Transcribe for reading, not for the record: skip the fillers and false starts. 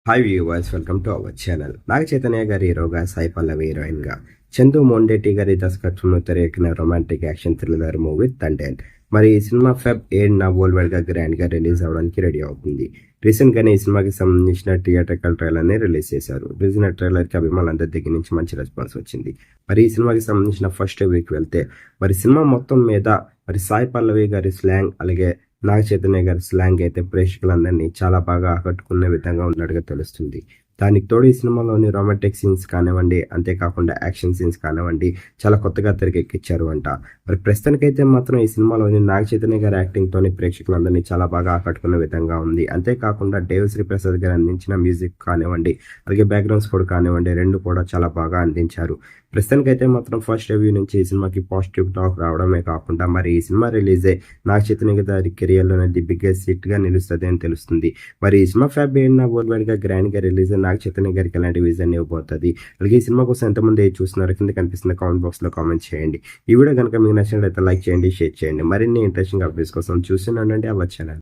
Hi viewers, welcome to our channel. Naga Chaitanya గారి హీరోగా, సాయి పల్లవి హీరోయిన్గా, చందు మొండేటి గారి దర్శకత్వంలో తెరకెక్కిన romantic action thriller movie Thandel. మరి ఈ సినిమా ఫెబ్ 7న వరల్డ్ వైడ్గా గ్రాండ్గా రిలీజ్ అవ్వడానికి రెడీ అవుతుంది. రీసెంట్గానే ఈ సినిమాకి సంబంధించిన థియేట్రికల్ ట్రైలర్ని రిలీజ్ చేశారు. రిలీజ్ అయిన ట్రైలర్కి అభిమానులందరి దగ్గర నుంచి మంచి రెస్పాన్స్ వచ్చింది. మరి ఈ సినిమాకి సంబంధించిన ఫస్ట్ వీక్ వెళ్తే, మరి సినిమా మొత్తం మీద మరి సాయి పల్లవి గారి స్లాంగ్, అలాగే నాగ చైతన్య గారి స్లాంగ్ అయితే ప్రేక్షకులందరినీ చాలా బాగా ఆకట్టుకునే విధంగా ఉన్నట్టుగా తెలుస్తుంది. దానికి తోడు ఈ సినిమాలోని రొమాంటిక్ సీన్స్ కానివ్వండి, అంతేకాకుండా యాక్షన్ సీన్స్ కానివ్వండి, చాలా కొత్తగా తెరకెక్కించారు అంట. మరి ప్రస్తుతానికైతే మాత్రం ఈ సినిమాలోని నాగ చైతన్య గారి యాక్టింగ్తోని ప్రేక్షకులందరినీ చాలా బాగా ఆకట్టుకునే విధంగా ఉంది. అంతేకాకుండా దేవశ్రీ ప్రసాద్ గారు అందించిన మ్యూజిక్ కానివ్వండి, అలాగే బ్యాక్గ్రౌండ్ స్కోర్ కానివ్వండి, రెండు కూడా చాలా బాగా అందించారు. ప్రస్తుతానికైతే మాత్రం ఫస్ట్ రివ్యూ నుంచి ఈ సినిమాకి పాజిటివ్ టాక్ రావడమే కాకుండా, మరి ఈ సినిమా రిలీజే నాగ చైతన్య గారి కెరియర్లోనే ది బిగ్గెస్ట్ హిట్గా నిలుస్తుంది అని తెలుస్తుంది. మరి ఈ సినిమా ఫెబ్ 7న వరల్డ్ వైడ్గా గ్రాండ్గా రిలీజ్ నాగ చైతన్య గారికి ఎలాంటి విజన్ ఇవ్వబోతుంది, అలాగే ఈ సినిమా కోసం ఎంతమంది చూస్తున్నారు కింద కనిపిస్తున్న కామెంట్ బాక్స్లో కామెంట్ చేయండి. ఈ వీడియో కనుక మీకు నచ్చినట్లయితే లైక్ చేయండి, షేర్ చేయండి. మరిన్ని ఇంట్రెస్టింగ్ అప్డేట్స్ కోసం చూస్తూనే ఉండండి అవర్ ఛానల్.